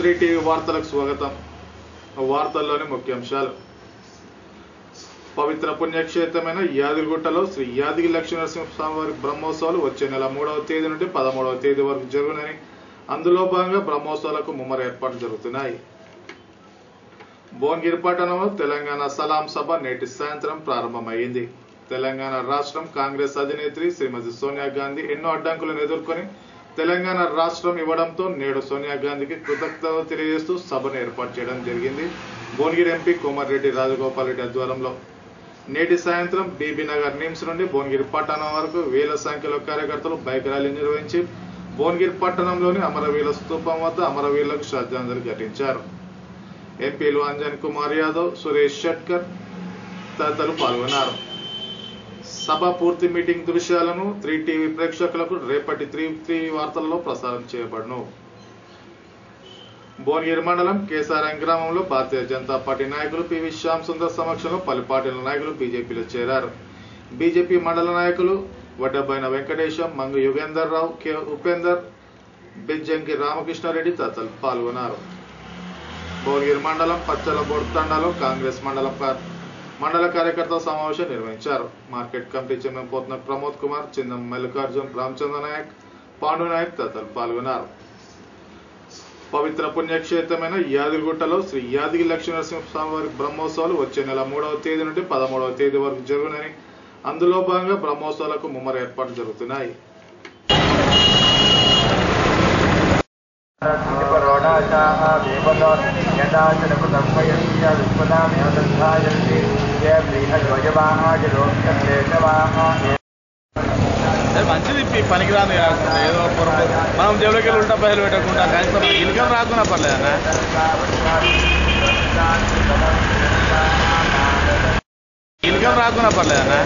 Shri TV వార్తలకు స్వాగతం. వార్తల్లోని ముఖ్యాంశాలు. పవిత్ర పుణ్యక్షేత్రమైన యాదగిరిగుట్టలో శ్రీ యాదగిరి లక్ష్మీనరసింహస్వామి వారి బ్రహ్మోత్సవాలు వచ్చే నెల 3వ తేదీ నుండి 13వ తేదీ వరకు జరుగునని, అందులో భాగంగా బ్రహ్మోత్సవాలకు ముమ్మర ఏర్పాట్లు జరుగుతున్నాయి. భువనగిరి పట్టణంలో తెలంగాణ సలాం సభ నేటి సాయంత్రం ప్రారంభమైంది. తెలంగాణ రాష్ట్రం కాంగ్రెస్ అధినేత్రి శ్రీమతి సోనియా గాంధీ ఎన్నో అడ్డంకులను ఎదుర్కొని తెలంగాణ రాష్ట్రం ఇవ్వడంతో నేడు సోనియా గాంధీకి కృతజ్ఞతలు తెలియజేస్తూ సభను ఏర్పాటు చేయడం జరిగింది. భువనగిరి ఎంపీ కోమటిరెడ్డి రాజగోపాల్ రెడ్డి ఆధ్వర్యంలో నేటి సాయంత్రం బీబీనగర్ నిమ్స్ నుండి భువనగిరి పట్టణం వరకు వేల సంఖ్యలో కార్యకర్తలు బైక్ ర్యాలీ నిర్వహించి భువనగిరి పట్టణంలోని అమరవీరుల స్తూపం వద్ద అమరవీరులకు శ్రద్ధాంజలి ఘటించారు. ఎంపీలు అంజన్ కుమార్ యాదవ్, సురేష్ షట్కర్ తదితరులు పాల్గొన్నారు. సభ పూర్తి మీటింగ్ దృశ్యాలను 3 టీవీ ప్రేక్షకులకు రేపటి 3 వార్తల్లో ప్రసారం చేయబడును. భువనగిరి మండలం కేసారం గ్రామంలో భారతీయ జనతా పార్టీ నాయకులు పివి శ్యామ్ సుందర్ సమక్షంలో పలు పార్టీల నాయకులు బీజేపీలో చేరారు. బీజేపీ మండల నాయకులు వడ్డబైన వెంకటేశం, మంగు యుగేందర్ రావు, కె ఉపేందర్, బెజ్జంకి రామకృష్ణారెడ్డి తదితరులు పాల్గొన్నారు. భువనగిరి మండలం పచ్చలబోడు తండాలో కాంగ్రెస్ మండల కార్యకర్తల సమావేశం నిర్వహించారు. Market committee chairman Potna Pramod Kumar, Chindam Mallikarjun, Ramachandra Nayak, Pandu Nayak తదితరులు పాల్గొన్నారు. పవిత్ర పుణ్యక్షేత్రమైన యాదగిరిగుట్టలో శ్రీ యాదగిరి లక్ష్మీనరసింహస్వామి వారి బ్రహ్మోత్సవాలు వచ్చే నెల 3వ తేదీ నుండి 13వ తేదీ వరకు జరుగునని, అందులో భాగంగా బ్రహ్మోత్సవాలకు ముమ్మర ఏర్పాట్లు జరుగుతున్నాయి. మంచిది, పనికిరాని కాకుండా ఏదో మనం జేబులోకి వెళ్ళి ఉంటా పైసలు పెట్టకుండా కనీసం ఇన్కమ్ రాకుండా పర్లేదన్నా. ఇన్కమ్ రాకుండా పర్లేదన్నా.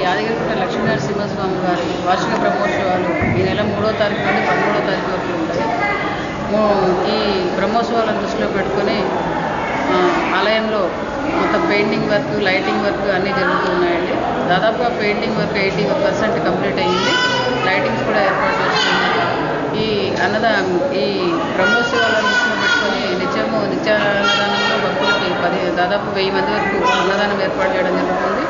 యాదగిరిగుట్ట లక్ష్మీనరసింహస్వామి వారి వార్షిక బ్రహ్మోత్సవాలు ఈ నెల 3వ తారీఖు నుండి 13వ తారీఖు వరకు ఉంటాయి. ఈ బ్రహ్మోత్సవాలను దృష్టిలో పెట్టుకొని ఆలయంలో మొత్తం పెయింటింగ్ వర్క్, లైటింగ్ వర్క్ అన్నీ జరుగుతున్నాయండి. దాదాపుగా పెయింటింగ్ వర్క్ 80% కంప్లీట్ అయ్యింది. లైటింగ్స్ కూడా ఏర్పాటు చేస్తున్నారు. ఈ బ్రహ్మోత్సవాలను దృష్టిలో పెట్టుకొని నిత్య అన్నదానంలో భక్తులకి దాదాపు 1000 మంది వరకు అన్నదానం ఏర్పాటు చేయడం జరుగుతుంది.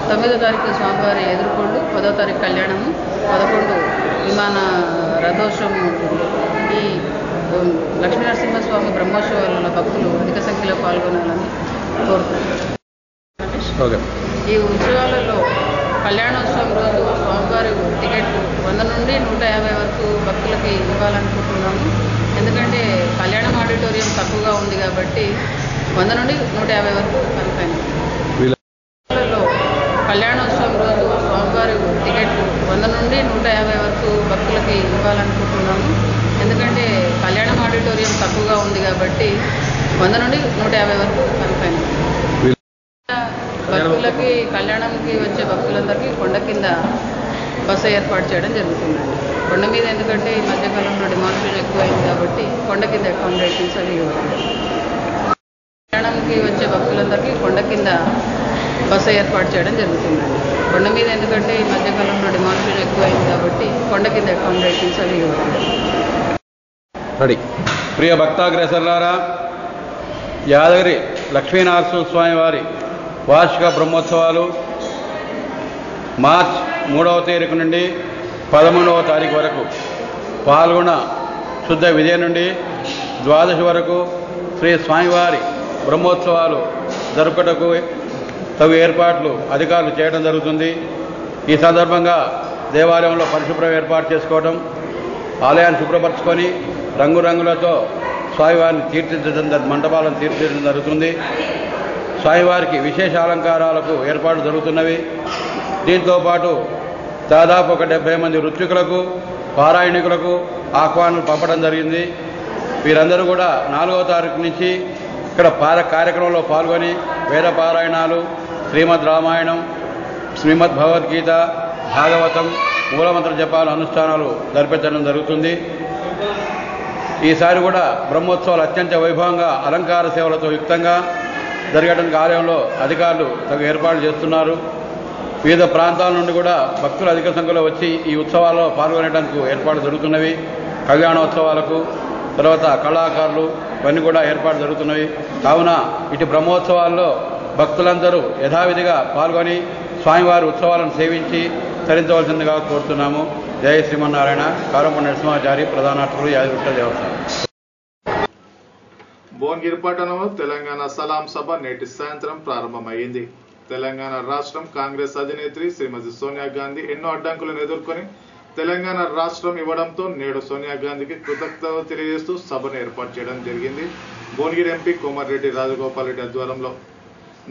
9వ తారీఖు స్వామివారి ఎదుర్కొండు, 10వ తారీఖు కళ్యాణము, 11 విమాన రథోత్సవం ఉంటుంది. ఈ లక్ష్మీనరసింహస్వామి బ్రహ్మోత్సవాలలో భక్తులు అధిక సంఖ్యలో పాల్గొనాలని కోరుతున్నారు. ఈ ఉత్సవాలలో కళ్యాణోత్సవం రోజు స్వామివారి టికెట్ 100 నుండి 150 వరకు భక్తులకి ఇవ్వాలనుకుంటున్నాము. ఎందుకంటే కళ్యాణం ఆడిటోరియం తక్కువగా ఉంది కాబట్టి 100 నుండి 150 వరకు కనుకైంది. కళ్యాణోత్సవం రోజు స్వామివారి టికెట్ 100 నుండి 150 వరకు భక్తులకి ఇవ్వాలనుకుంటున్నాము. ఎందుకంటే కళ్యాణం ఆడిటోరియం తక్కువగా ఉంది కాబట్టి 100 నుండి 150 వరకు కనుకైంది. భక్తులకి కళ్యాణంకి వచ్చే భక్తులందరికీ కొండ కింద బస్సు ఏర్పాటు చేయడం జరుగుతుందండి. కొండ మీద ఎందుకంటే ఈ మధ్యకాలంలో డిమాండ్ ఎక్కువైంది కాబట్టి కొండ కింద అకామిడేషన్స్ అవి ఇవ్వాలి. కళ్యాణంకి వచ్చే భక్తులందరికీ కొండ కింద బస్సు ఏర్పాటు చేయడం జరుగుతుందండి. కొండ మీద ఎందుకంటే ఈ మధ్యకాలంలో డిమాండ్ ఎక్కువైంది కాబట్టి కొండ కింద అకామిడేషన్స్ అవి ఇవ్వాలి. ప్రియ భక్తాగ్రేసర్లారా, యాదగిరి లక్ష్మీనరసింహస్వామి వారి వార్షిక బ్రహ్మోత్సవాలు మార్చ్ 3వ తేదీ నుండి 13వ తారీఖు వరకు, పాల్గొన శుద్ధ విజయ నుండి ద్వాదశి వరకు శ్రీ స్వామివారి బ్రహ్మోత్సవాలు జరుపుటకు తగు ఏర్పాట్లు అధికారులు చేయడం జరుగుతుంది. ఈ సందర్భంగా దేవాలయంలో పరిశుభ్రం ఏర్పాటు చేసుకోవడం, ఆలయాన్ని శుభ్రపరచుకొని రంగురంగులతో స్వామివారిని తీర్చిదిద్దడం, మంటపాలను తీర్చిదిద్దడం జరుగుతుంది. స్వామివారికి విశేష అలంకారాలకు ఏర్పాటు జరుగుతున్నవి. దీంతోపాటు దాదాపు 70 మంది ఋత్వికులకు, పారాయణికులకు ఆహ్వానాలు పంపడం జరిగింది. వీరందరూ కూడా 4వ తారీఖు నుంచి ఇక్కడ కార్యక్రమంలో పాల్గొని వేద పారాయణాలు, శ్రీమద్ రామాయణం, శ్రీమద్ భగవద్గీత, భాగవతం, మూలమంత్ర జపాలు, అనుష్ఠానాలు జరిపించడం జరుగుతుంది. ఈసారి కూడా బ్రహ్మోత్సవాలు అత్యంత వైభవంగా అలంకార సేవలతో యుక్తంగా జరగడానికి ఆలయంలో అధికారులు తగు ఏర్పాట్లు చేస్తున్నారు. వివిధ ప్రాంతాల నుండి కూడా భక్తులు అధిక సంఖ్యలో వచ్చి ఈ ఉత్సవాల్లో పాల్గొనడానికి ఏర్పాట్లు జరుగుతున్నవి. కళ్యాణోత్సవాలకు తర్వాత కళాకారులు ఇవన్నీ కూడా ఏర్పాటు జరుగుతున్నవి. కావున ఇటు బ్రహ్మోత్సవాల్లో భక్తులందరూ యథావిధిగా పాల్గొని స్వామివారి ఉత్సవాలను సేవించి తరించవలసిందిగా కోరుతున్నాము. జయ శ్రీమన్నారాయణ. కారంపూడి నరసింహాచారి, ప్రధానార్చకులు, యాదగిరిగుట్ట దేవస్థానం. భువనగిరి పట్టణంలో తెలంగాణ సలాం సభ నేటి సాయంత్రం ప్రారంభమైంది. తెలంగాణ రాష్ట్రం కాంగ్రెస్ అధినేత్రి శ్రీమతి సోనియా గాంధీ ఎన్నో అడ్డంకులను ఎదుర్కొని తెలంగాణ రాష్ట్రం ఇవ్వడంతో నేడు సోనియా గాంధీకి కృతజ్ఞతలు తెలియజేస్తూ సభను ఏర్పాటు చేయడం జరిగింది. భువనగిరి ఎంపీ కోమటిరెడ్డి రాజగోపాల్ రెడ్డి ఆధ్వర్యంలో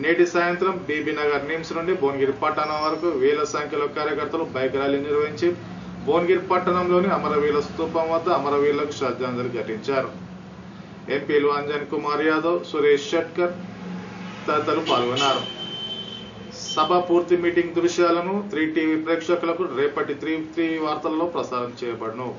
నేటి సాయంత్రం బీబీనగర్ నిమ్స్ నుండి భువనగిరి పట్టణం వరకు వేల సంఖ్యలో కార్యకర్తలు బైక్ ర్యాలీ నిర్వహించి భువనగిరి పట్టణంలోని అమరవీరుల స్తూపం వద్ద అమరవీరులకు శ్రద్ధాంజలి ఘటించారు. ఎంపీలు అంజన్ కుమార్ యాదవ్, సురేష్ షెట్కర్ తదితరులు పాల్గొన్నారు. సభ పూర్తి మీటింగ్ దృశ్యాలను 3 టీవీ ప్రేక్షకులకు రేపటి 3 వార్తల్లో ప్రసారం చేయబడును.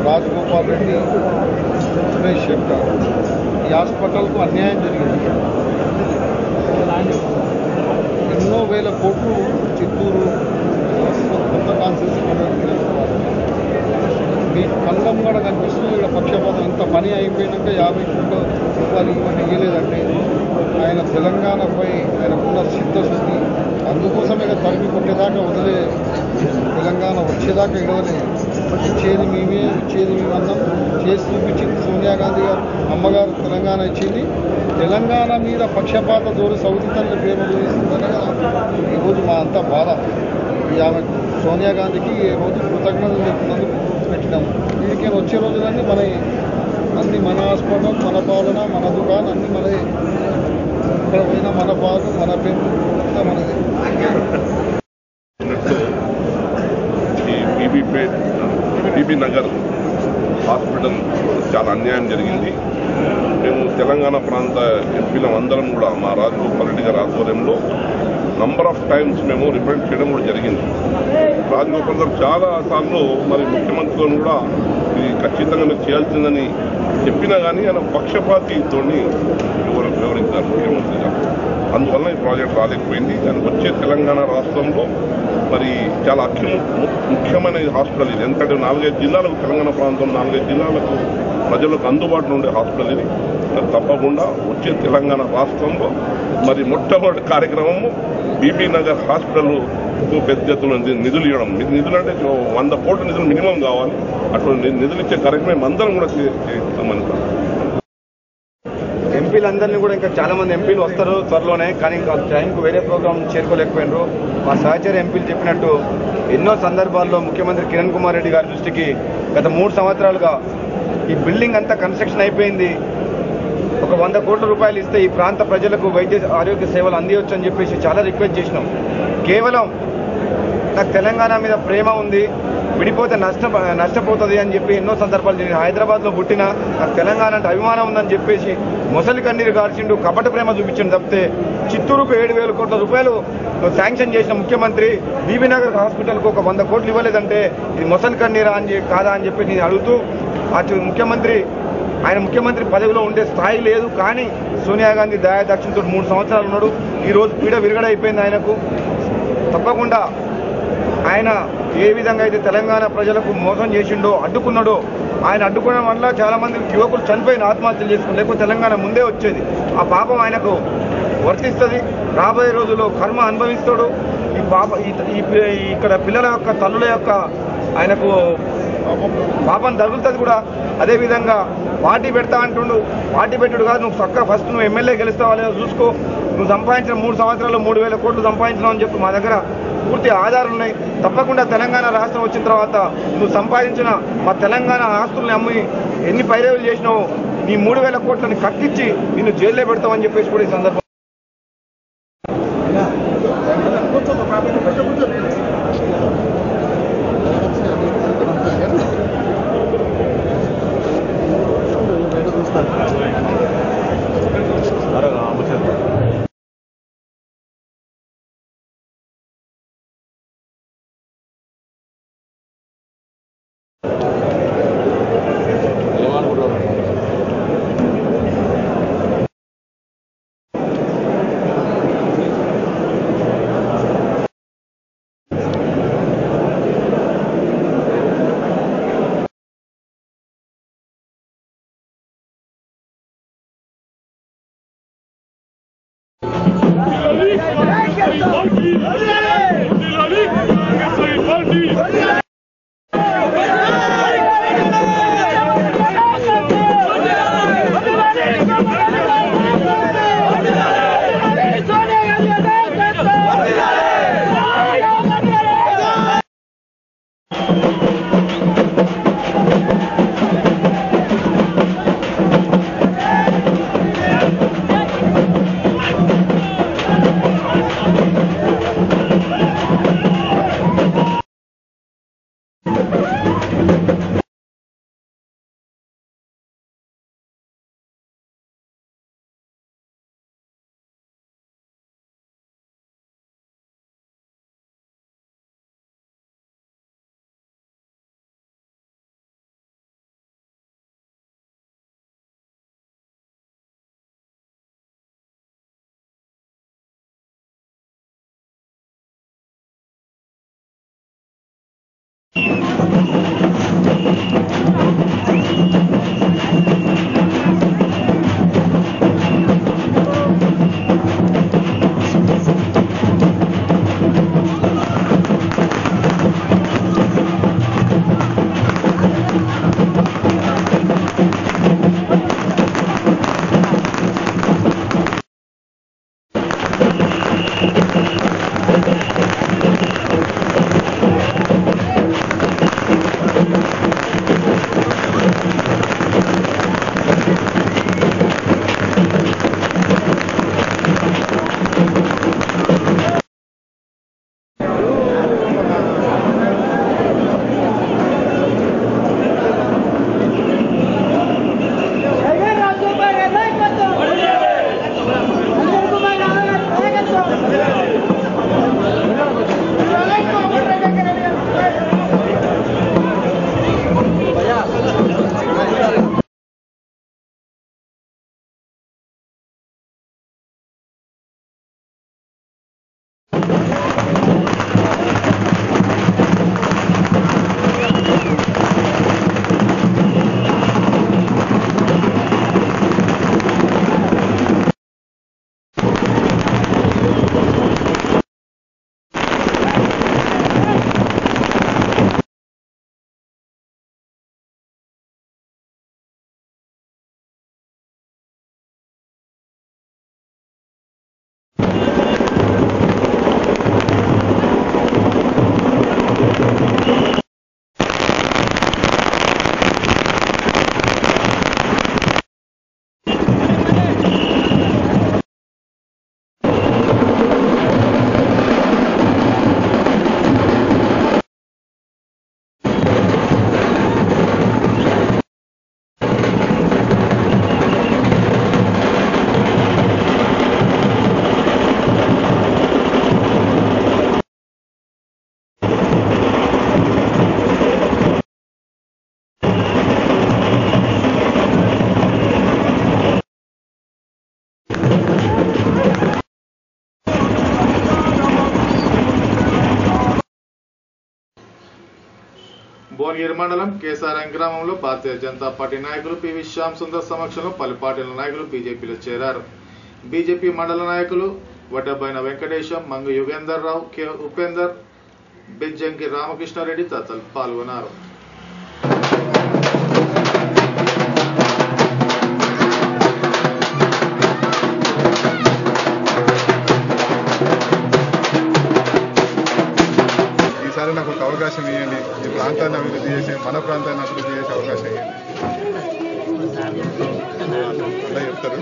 రాజగోపాల్ రెడ్డి, సురేష్ షెట్కర్ ఈ హాస్పిటల్కు అన్యాయం జరిగింది. ఎన్నో వేల కోట్లు చిత్తూరు కొత్త కాన్స్టిట్యూన్సీ మీ కళ్ళం కూడా కనిపిస్తుంది. ఇక్కడ పక్షపాతం ఇంత పని అయిపోయినాక 50 కోట్ల రూపాయలు ఇవ్వని ఇవ్వలేదంటే ఆయన తెలంగాణపై ఆయనకున్న సిద్ధశుద్ధి, అందుకోసమే తరిమి కొట్టేదాకా వదిలే, తెలంగాణ వచ్చేదాకా ఇడవలే. ఇచ్చేది మేమే, ఇచ్చేది మేము అన్నాం, చేసి చూపించింది సోనియా గాంధీ గారు, అమ్మగారు తెలంగాణ ఇచ్చింది. తెలంగాణ మీద పక్షపాత దూరం సౌదీ తల్లి ప్రేమ చూపిస్తుందనే ఈరోజు మా అంతా బాధ. ఆమె సోనియా గాంధీకి ఈ రోజు కృతజ్ఞతలు చెప్తున్నందుకు పెట్టినాము. వీడికి వచ్చే రోజులన్నీ మన అన్ని మన హాస్పిటల్, మన పాలన, మన దుకాణం అన్ని మనది. ఇక్కడ పోయినా మన పాలు, మన పెన్ను అంతా మనది. ఈ బీబీ నగర్ హాస్పిటల్ చాలా అన్యాయం జరిగింది. మేము తెలంగాణ ప్రాంత ఎంపీలం అందరం కూడా మా రాజగోపాల్ రెడ్డి గారి ఆధ్వర్యంలో నంబర్ ఆఫ్ టైమ్స్ మేము రిప్రజెంట్ చేయడం కూడా జరిగింది. రాజగోపాల్ గారు చాలా సార్లు మరి ముఖ్యమంత్రితో కూడా ఇది ఖచ్చితంగా మీరు చేయాల్సిందని చెప్పినా కానీ ఆయన పక్షపాతితో వివరించారు ముఖ్యమంత్రి గారు. అందువల్ల ఈ ప్రాజెక్ట్ రాలేకపోయింది. దానికి వచ్చే తెలంగాణ రాష్ట్రంలో మరి చాలా ముఖ్యమైన హాస్పిటల్ ఇది. ఎందుకంటే 4-5 జిల్లాలకు, తెలంగాణ ప్రాంతం 4-5 జిల్లాలకు ప్రజలకు అందుబాటులో ఉండే హాస్పిటల్ ఇది. తప్పకుండా వచ్చే తెలంగాణ రాష్ట్రంలో మరి మొట్టమొదటి కార్యక్రమము బీబీ నగర్ హాస్పిటల్ పెద్ద ఎత్తున నిధులు ఇవ్వడం. నిధులు అంటే 100 కోట్ల నిధులు మినిమం కావాలి. అటువంటి నిధులు ఇచ్చే కార్యక్రమం అందరం కూడా చేస్తామని. ఎంపీలందరినీ కూడా ఇంకా చాలా మంది ఎంపీలు వస్తారు త్వరలోనే, కానీ ఇంకా టైంకు వేరే ప్రోగ్రాం చేరుకోలేకపోయినారు. మా సహచర ఎంపీలు చెప్పినట్టు ఎన్నో సందర్భాల్లో ముఖ్యమంత్రి కిరణ్ కుమార్ రెడ్డి గారి దృష్టికి గత 3 సంవత్సరాలుగా ఈ బిల్డింగ్ అంతా కన్స్ట్రక్షన్ అయిపోయింది, ఒక 100 కోట్ల రూపాయలు ఇస్తే ఈ ప్రాంత ప్రజలకు వైద్య ఆరోగ్య సేవలు అందియొచ్చు అని చెప్పేసి చాలా రిక్వెస్ట్ చేసినాం. కేవలం నాకు తెలంగాణ మీద ప్రేమ ఉంది, విడిపోతే నష్టపోతుంది అని చెప్పి ఎన్నో సందర్భాలు నేను హైదరాబాద్లో పుట్టినా నాకు తెలంగాణ అంటే అభిమానం ఉందని చెప్పేసి మొసలి కన్నీరు గార్చిండు, కపట ప్రేమ చూపించిండు తప్పితే చిత్తూరుకు 7,000 కోట్ల రూపాయలు శాంక్షన్ చేసిన ముఖ్యమంత్రి బీబీ నగర్ హాస్పిటల్కు ఒక 100 కోట్లు ఇవ్వలేదంటే ఇది మొసలి కన్నీరా కాదా అని చెప్పి నేను అడుగుతూ, అటు ఆయన ముఖ్యమంత్రి పదవిలో ఉండే స్థాయి లేదు. కానీ సోనియా గాంధీ దయాదక్షిణతో 3 సంవత్సరాలు ఉన్నాడు. ఈరోజు పీడ విరగడైపోయింది ఆయనకు. తప్పకుండా ఆయన ఏ విధంగా అయితే తెలంగాణ ప్రజలకు మోసం చేసిండో, అడ్డుకున్నాడో, ఆయన అడ్డుకోవడం వల్ల చాలా మంది యువకులు చనిపోయిన ఆత్మహత్యలు చేసుకుని, లేకపోతే తెలంగాణ ముందే వచ్చేది. ఆ పాపం ఆయనకు వర్తిస్తుంది. రాబోయే రోజుల్లో కర్మ అనుభవిస్తాడు. ఇక్కడ పిల్లల యొక్క తల్లుల యొక్క ఆయనకు పాపం తగులుతుంది కూడా. అదేవిధంగా పార్టీ పెడతా అంటుండు, పార్టీ పెట్టుడు కాదు, నువ్వు చక్కగా ఫస్ట్ నువ్వు ఎమ్మెల్యే గెలుస్తావా లేదో చూసుకో. నువ్వు సంపాదించిన 3 సంవత్సరాల్లో 3,000 కోట్లు సంపాదించినావు అని చెప్పి మా దగ్గర పూర్తి ఆధారాలు ఉన్నాయి. తప్పకుండా తెలంగాణ రాష్ట్రం వచ్చిన తర్వాత నువ్వు సంపాదించిన మా తెలంగాణ ఆస్తుల్ని అమ్మి ఎన్ని పైరేవులు చేసినావో నీ 3,000 కోట్లని కట్టించి నిన్ను జైల్లో పెడతామని చెప్పేసి కూడా ఈ సందర్భం భువనగిరి మండలం కేసారం గ్రామంలో భారతీయ జనతా పార్టీ నాయకులు పివి శ్యామ్ సుందర్ సమక్షంలో పలు పార్టీల నాయకులు బీజేపీలో చేరారు. బీజేపీ మండల నాయకులు వడ్డబైన వెంకటేశం, మంగు యుగేందర్ రావు, కె ఉపేందర్, బెజ్జంకి రామకృష్ణారెడ్డి తదితరులు పాల్గొన్నారు. ఈసారి నాకు ఒక అవకాశం ఇవ్వండి, ఈ ప్రాంతాన్ని అభివృద్ధి చేసే, మన ప్రాంతాన్ని అభివృద్ధి చేసే అవకాశం ఇవ్వండి అలా చెప్తారు.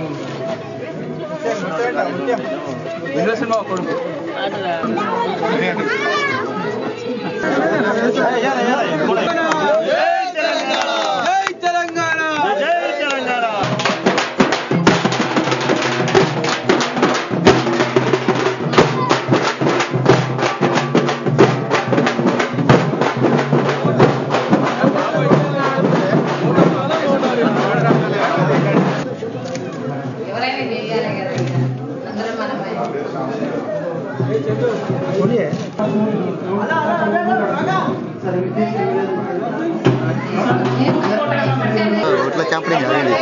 రోడ్ల క్యాంపింగ్ అయింది.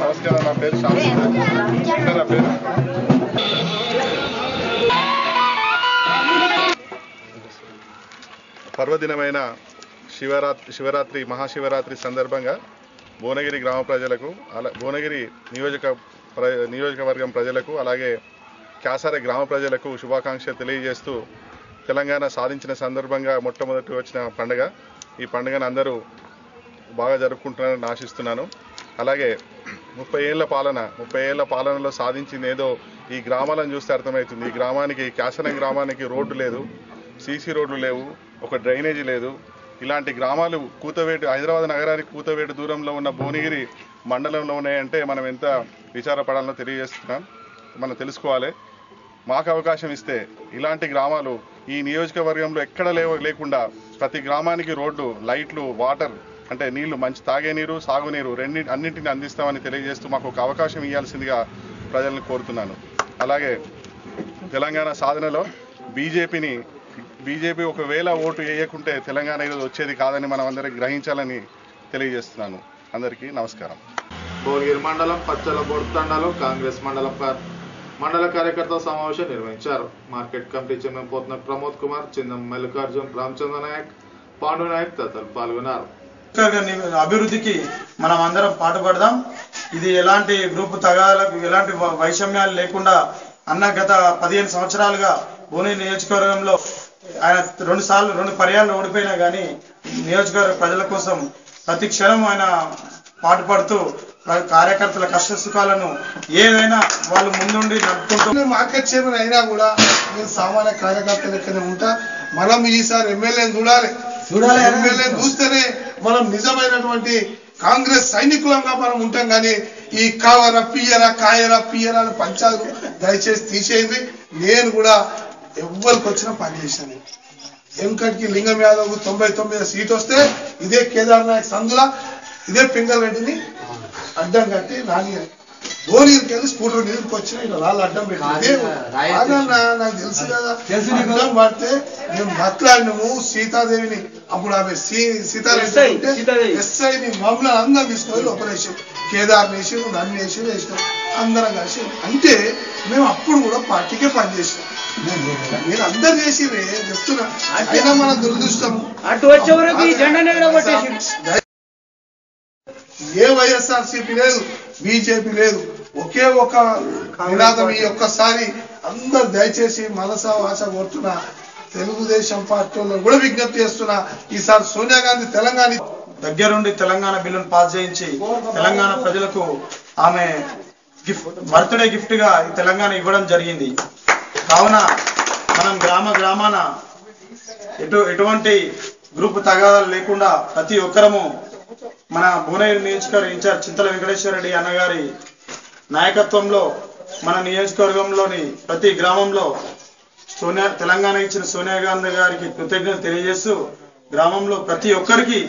నమస్కారం, నా పేరు శ్యామ్ సుందర్. నా పేరు పర్వదినమైన శివరాత్రి మహాశివరాత్రి సందర్భంగా భువనగిరి గ్రామ ప్రజలకు, భువనగిరి నియోజకవర్గం ప్రజలకు, అలాగే క్యాసార గ్రామ ప్రజలకు శుభాకాంక్షలు తెలియజేస్తూ తెలంగాణ సాధించిన సందర్భంగా మొట్టమొదటి వచ్చిన పండుగ. ఈ పండుగను అందరూ బాగా జరుపుకుంటున్నారని ఆశిస్తున్నాను. అలాగే 30 ఏళ్ల పాలనలో సాధించింది ఏదో ఈ గ్రామాలను చూస్తే అర్థమవుతుంది. ఈ గ్రామానికి, క్యాసరం గ్రామానికి రోడ్డు లేదు, సీసీ రోడ్లు లేవు, ఒక డ్రైనేజీ లేదు. ఇలాంటి గ్రామాలు హైదరాబాద్ నగరానికి కూతవేటు దూరంలో ఉన్న భువనగిరి మండలంలో ఉన్నాయంటే మనం ఎంత విచారపడాలో తెలియజేస్తున్నాం. మనం తెలుసుకోవాలి. మాకు అవకాశం ఇస్తే ఇలాంటి గ్రామాలు ఈ నియోజకవర్గంలో ఎక్కడ లేకుండా ప్రతి గ్రామానికి రోడ్డు, లైట్లు, వాటర్ అంటే నీళ్లు, మంచి తాగే నీరు, సాగునీరు అన్నింటిని అందిస్తామని తెలియజేస్తూ మాకు ఒక అవకాశం ఇవ్వాల్సిందిగా ప్రజలను కోరుతున్నాను. అలాగే తెలంగాణ సాధనలో బీజేపీ ఒకవేళ ఓటు వేయకుంటే తెలంగాణ ఈరోజు వచ్చేది కాదని మనం అందరికీ గ్రహించాలని తెలియజేస్తున్నాను. అందరికీ నమస్కారం. భువనగిరి మండలం పచ్చలబోడు తండాలో కాంగ్రెస్ మండల కార్యకర్తల సమావేశం నిర్వహించారు. Market committee chairman Pothana Pramod Kumar, Chindam Mallikarjun, Ramachandra Nayak, Pandu Nayak తదితరులు పాల్గొన్నారు. అభివృద్ధికి మనం అందరం పాటుపడదాం. ఇది ఎలాంటి గ్రూపు తగాదాలకు, ఎలాంటి వైషమ్యాలు లేకుండా గత 15 సంవత్సరాలుగా భువనగిరి నియోజకవర్గంలో ఆయన 2 పర్యాలు ఓడిపోయినా కానీ నియోజకవర్గ ప్రజల కోసం ప్రతి క్షణం ఆయన పాటుపడుతూ కార్యకర్తల కష్ట సుఖాలను ఏదైనా వాళ్ళు ముందుండి నడుపుకుంటూ, మార్కెట్ చైర్మన్ అయినా కూడా నేను సామాన్య కార్యకర్త లెక్కనే ఉంటా. మనం ఈసారి ఎమ్మెల్యేని చూడాలి. ఎమ్మెల్యేని చూస్తేనే మనం నిజమైనటువంటి కాంగ్రెస్ సైనికులంగా మనం ఉంటాం. కానీ ఈ కావరా పియ్యరా కాయరా పియ్యరా అని పంచాలు దయచేసి తీసేయండి. నేను కూడా ఎవ్వరికి వచ్చినా పనిచేశాను. వెంకట్కి లింగం యాదవ్ 99 సీట్ వస్తే ఇదే కేదార్ నాయక్ సందుల ఇదే పింగల్ రెడ్డిని అడ్డం కట్టి భువనగిరికి వెళ్ళి స్కూటర్ నీళ్ళకి వచ్చిన ఇలా వాళ్ళు అడ్డం పెట్టి నాకు తెలుసు కదా. అడ్డం పడితే మేము మాట్లాడినాము. సీతాదేవిని అప్పుడు ఆమె సీతారెడ్డి ఎస్ఐని మమ్మల్ని అందరం తీసుకొని ఆపరేషన్ కేదార్ వేసి నన్ను వేసినాం అందరం కలిసి. అంటే మేము అప్పుడు కూడా పార్టీకే పనిచేసినాం. మీరు అందరు చేసిరే చెప్తున్నా. అయినా మన దురదృష్టం ఏ వైఎస్ఆర్సీపీ లేదు, బీజేపీ లేదు, ఒకే ఒక నినాదం. ఈ ఒక్కసారి అందరు దయచేసి మనసా వాచ కోరుతున్నా, తెలుగుదేశం పార్టీలో కూడా విజ్ఞప్తి చేస్తున్నా, ఈసారి సోనియా గాంధీ తెలంగాణ దగ్గరుండి తెలంగాణ బిల్లును పాస్ చేయించి తెలంగాణ ప్రజలకు ఆమె బర్త్డే గిఫ్ట్ గా ఈ తెలంగాణ ఇవ్వడం జరిగింది. కావున మనం గ్రామాన ఎటువంటి గ్రూప్ తగాదాలు లేకుండా ప్రతి ఒక్కరము మన భువనగిరి నియోజకవర్గ ఇన్ఛార్జ్ చింతల వెంకటేశ్వర రెడ్డి అన్నగారి నాయకత్వంలో మన నియోజకవర్గంలోని ప్రతి గ్రామంలో తెలంగాణ ఇచ్చిన సోనియా గాంధీ గారికి కృతజ్ఞత తెలియజేస్తూ గ్రామంలో ప్రతి ఒక్కరికి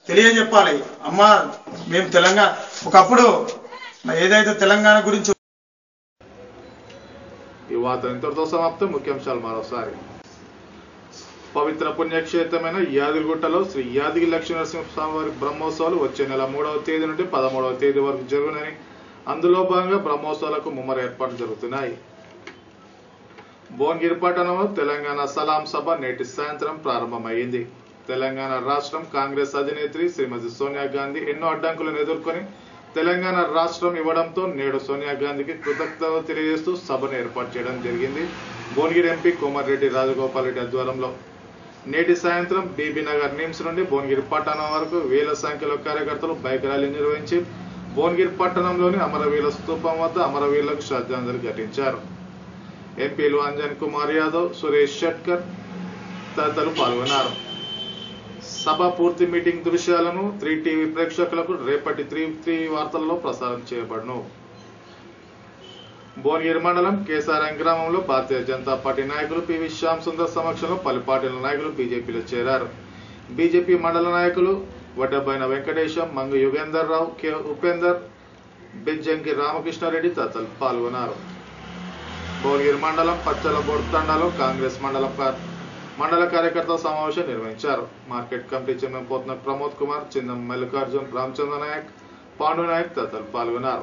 తెలియజెప్పాలి. అమ్మా మేము తెలంగాణ ఒకప్పుడు ఏదైతే తెలంగాణ గురించి ఈ వార్తలు ఇంతటితో సమాప్తం. ముఖ్యాంశాలు మరోసారి. పవిత్ర పుణ్యక్షేత్రమైన యాదగిరిగుట్టలో శ్రీ యాదగిరి లక్ష్మీనరసింహస్వామి వారి బ్రహ్మోత్సవాలు వచ్చే నెల 3వ తేదీ నుండి 13వ తేదీ వరకు జరుగునని, అందులో భాగంగా బ్రహ్మోత్సవాలకు ముమ్మర ఏర్పాట్లు జరుగుతున్నాయి. భువనగిరి పట్టణంలో తెలంగాణ సలాం సభ నేటి సాయంత్రం ప్రారంభమైంది. తెలంగాణ రాష్ట్రం కాంగ్రెస్ అధినేత్రి శ్రీమతి సోనియా గాంధీ ఎన్నో అడ్డంకులను ఎదుర్కొని తెలంగాణ రాష్ట్రం ఇవ్వడంతో నేడు సోనియా గాంధీకి కృతజ్ఞతలు తెలియజేస్తూ సభను ఏర్పాటు చేయడం జరిగింది. భువనగిరి ఎంపీ కోమటిరెడ్డి రాజగోపాల్ రెడ్డి ఆధ్వర్యంలో నేటి సాయంత్రం బీబీనగర్ నిమ్స్ నుండి భువనగిరి పట్టణం వరకు వేల సంఖ్యలో కార్యకర్తలు బైక్ ర్యాలీ నిర్వహించి భువనగిరి పట్టణంలోని అమరవీరుల స్తూపం వద్ద అమరవీరులకు శ్రద్ధాంజలి ఘటించారు. ఎంపీలు అంజన్ కుమార్ యాదవ్, సురేష్ షెట్కర్ తదితరులు పాల్గొన్నారు. సభ పూర్తి మీటింగ్ దృశ్యాలను 3 టీవీ ప్రేక్షకులకు రేపటి 3 వార్తల్లో ప్రసారం చేయబడును. భువనగిరి మండలం కేసారం గ్రామంలో భారతీయ జనతా పార్టీ నాయకులు పివి శ్యామ్ సుందర్ సమక్షంలో పలు పార్టీల నాయకులు బీజేపీలో చేరారు. బీజేపీ మండల నాయకులు వడ్డబైన వెంకటేశం, మంగు యుగేందర్ రావు, కె ఉపేందర్, బెజ్జంకి రామకృష్ణారెడ్డి తదితరులు పాల్గొన్నారు. భువనగిరి మండలం పచ్చలబోడు తండాలో కాంగ్రెస్ మండల కార్యకర్తల సమావేశం నిర్వహించారు. Market committee chairman Potna Pramod Kumar, Chindam Mallikarjun, Ramachandra Nayak, Pandu Nayak తదితరులు పాల్గొన్నారు.